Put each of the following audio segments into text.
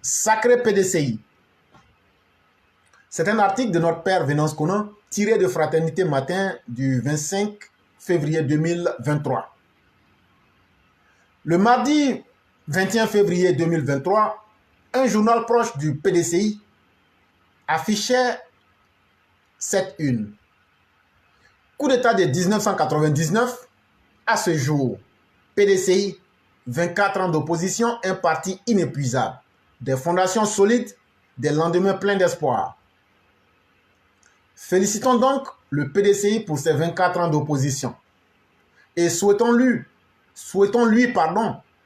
Sacré PDCI. C'est un article de notre père Venance Conan tiré de Fraternité Matin du 25 février 2023. Le mardi 21 février 2023, un journal proche du PDCI affichait cette une. Coup d'État de 1999, à ce jour, PDCI, 24 ans d'opposition, un parti inépuisable, des fondations solides, des lendemains pleins d'espoir. Félicitons donc le PDCI pour ses 24 ans d'opposition et souhaitons-lui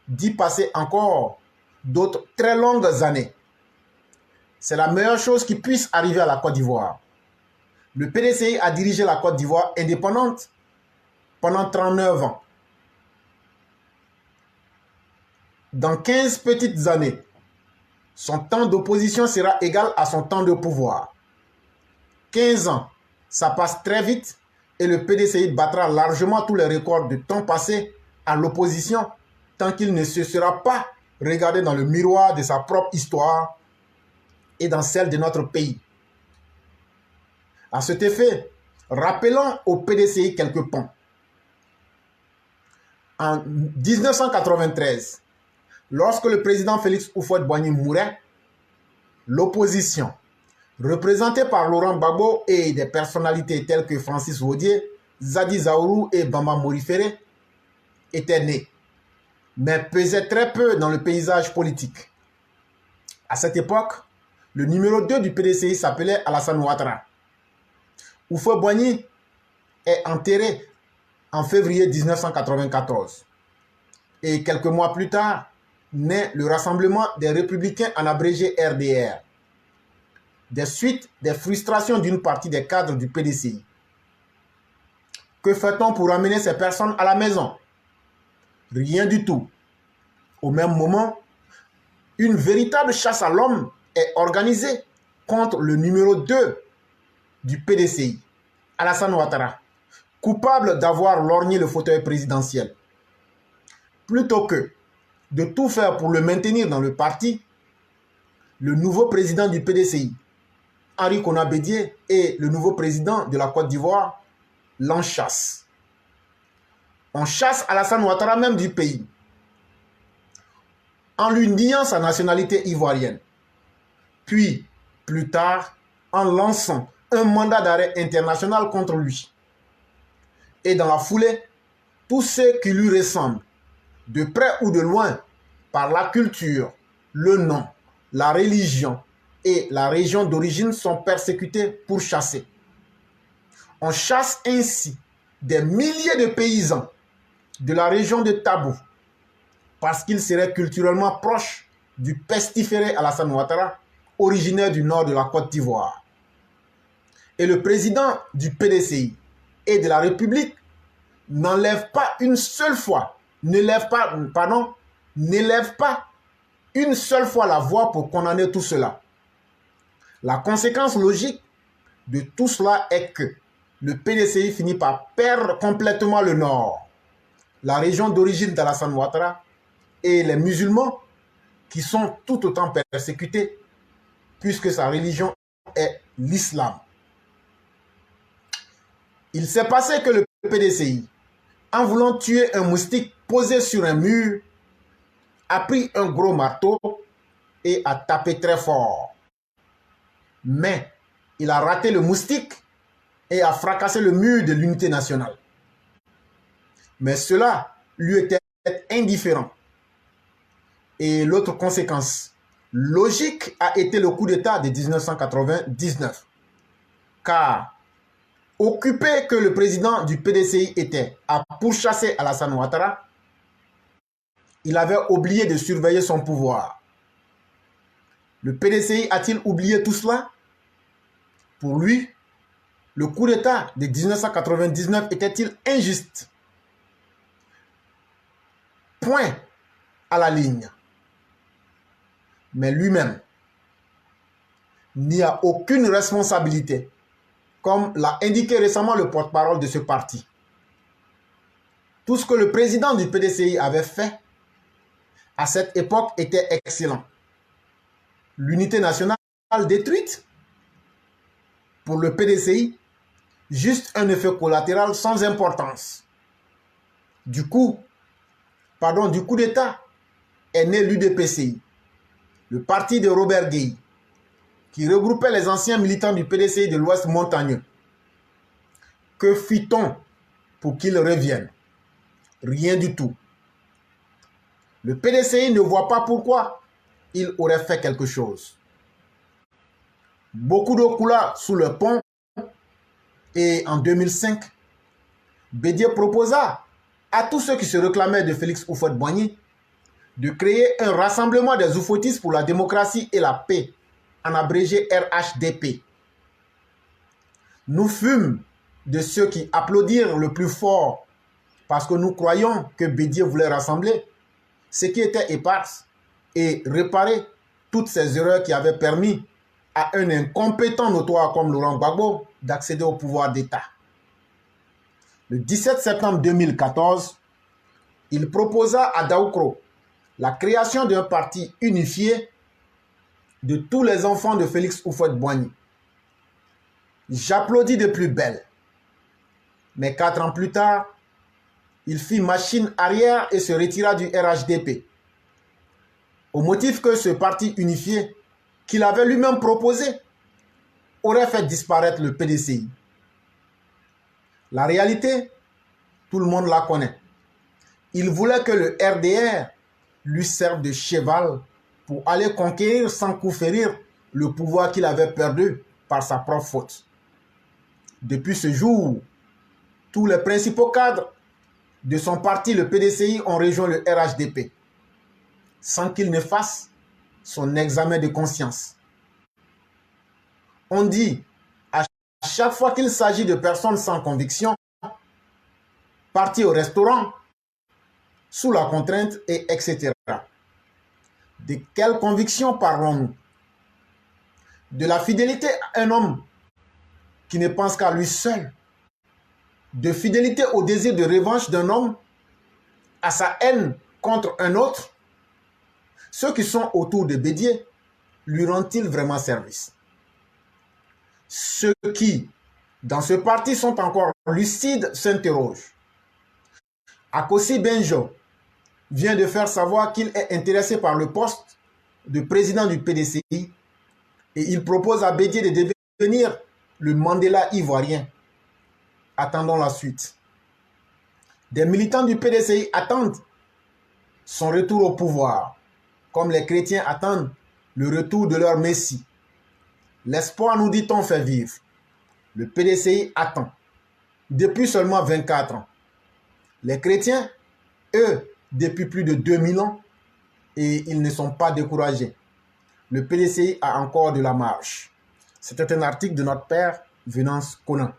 d'y passer encore d'autres très longues années. C'est la meilleure chose qui puisse arriver à la Côte d'Ivoire. Le PDCI a dirigé la Côte d'Ivoire indépendante pendant 39 ans. Dans 15 petites années, son temps d'opposition sera égal à son temps de pouvoir. 15 ans, ça passe très vite et le PDCI battra largement tous les records de temps passé à l'opposition tant qu'il ne se sera pas regardé dans le miroir de sa propre histoire et dans celle de notre pays. À cet effet, rappelons au PDCI quelques points. En 1993, lorsque le président Félix Houphouët-Boigny mourait, l'opposition, représentée par Laurent Gbagbo et des personnalités telles que Francis Wodié, Zadi Zaourou et Bamba Morifere, était née, mais pesait très peu dans le paysage politique. À cette époque, le numéro 2 du PDCI s'appelait Alassane Ouattara. Houphouët-Boigny est enterré en février 1994. Et quelques mois plus tard, naît le Rassemblement des Républicains en abrégé RDR. Des suites des frustrations d'une partie des cadres du PDCI. Que fait-on pour amener ces personnes à la maison? Rien du tout. Au même moment, une véritable chasse à l'homme est organisée contre le numéro 2 du PDCI, Alassane Ouattara, coupable d'avoir lorgné le fauteuil présidentiel. Plutôt que de tout faire pour le maintenir dans le parti, le nouveau président du PDCI, Henri Konan Bédié, et le nouveau président de la Côte d'Ivoire l'enchassent. On chasse Alassane Ouattara même du pays, en lui niant sa nationalité ivoirienne. Puis, plus tard, en lançant un mandat d'arrêt international contre lui. Et dans la foulée, tous ceux qui lui ressemblent, de près ou de loin, par la culture, le nom, la religion et la région d'origine sont persécutés pour chasser. On chasse ainsi des milliers de paysans de la région de Tabou parce qu'ils seraient culturellement proches du pestiféré Alassane Ouattara, originaire du nord de la Côte d'Ivoire. Et le président du PDCI et de la République n'élève pas une seule fois une seule fois la voix pour condamner tout cela. La conséquence logique de tout cela est que le PDCI finit par perdre complètement le Nord, la région d'origine d'Alassane Ouattara et les musulmans qui sont tout autant persécutés puisque sa religion est l'islam. Il s'est passé que le PDCI, en voulant tuer un moustique posé sur un mur, a pris un gros marteau et a tapé très fort. Mais il a raté le moustique et a fracassé le mur de l'unité nationale. Mais cela lui était indifférent. Et l'autre conséquence logique a été le coup d'État de 1999. Car occupé que le président du PDCI était à pourchasser Alassane Ouattara, il avait oublié de surveiller son pouvoir. Le PDCI a-t-il oublié tout cela? Pour lui, le coup d'État de 1999 était-il injuste? Point à la ligne. Mais lui-même n'y a aucune responsabilité, comme l'a indiqué récemment le porte-parole de ce parti. Tout ce que le président du PDCI avait fait à cette époque était excellent. l'unité nationale détruite. Pour le PDCI, juste un effet collatéral sans importance. Du coup d'État est né l'UDPCI, le parti de Robert Gueye, qui regroupait les anciens militants du PDCI de l'Ouest montagneux. Que fit-on pour qu'ils reviennent? Rien du tout. Le PDCI ne voit pas pourquoi il aurait fait quelque chose. Beaucoup d'eau coula sous le pont et en 2005, Bédié proposa à tous ceux qui se réclamaient de Félix Houphouët-Boigny de créer un rassemblement des oufouettistes pour la démocratie et la paix, en abrégé RHDP. Nous fûmes de ceux qui applaudirent le plus fort parce que nous croyons que Bédié voulait rassembler ce qui était éparse et réparer toutes ces erreurs qui avaient permis à un incompétent notoire comme Laurent Gbagbo d'accéder au pouvoir d'État. Le 17 septembre 2014, il proposa à Daoukro la création d'un parti unifié de tous les enfants de Félix Houphouët-Boigny. J'applaudis de plus belle. Mais 4 ans plus tard, il fit machine arrière et se retira du RHDP. Au motif que ce parti unifié, qu'il avait lui-même proposé, aurait fait disparaître le PDCI. La réalité, tout le monde la connaît. Il voulait que le RDR lui serve de cheval pour aller conquérir sans coup férir le pouvoir qu'il avait perdu par sa propre faute. Depuis ce jour, tous les principaux cadres de son parti, le PDCI, ont rejoint le RHDP, sans qu'il ne fasse son examen de conscience. On dit, à chaque fois qu'il s'agit de personnes sans conviction, parties au restaurant, sous la contrainte, et etc. De quelle conviction parlons-nous? De la fidélité à un homme qui ne pense qu'à lui seul? De fidélité au désir de revanche d'un homme, à sa haine contre un autre? Ceux qui sont autour de Bédié lui rendent-ils vraiment service? Ceux qui, dans ce parti, sont encore lucides s'interrogent. Akossi Benjo vient de faire savoir qu'il est intéressé par le poste de président du PDCI et il propose à Bédié de devenir le Mandela ivoirien. Attendons la suite. Des militants du PDCI attendent son retour au pouvoir, comme les chrétiens attendent le retour de leur Messie. L'espoir, nous dit-on, fait vivre. Le PDCI attend, depuis seulement 24 ans. Les chrétiens, eux, depuis plus de 2000 ans, et ils ne sont pas découragés. Le PDCI a encore de la marge. C'était un article de notre père, Venance Conan.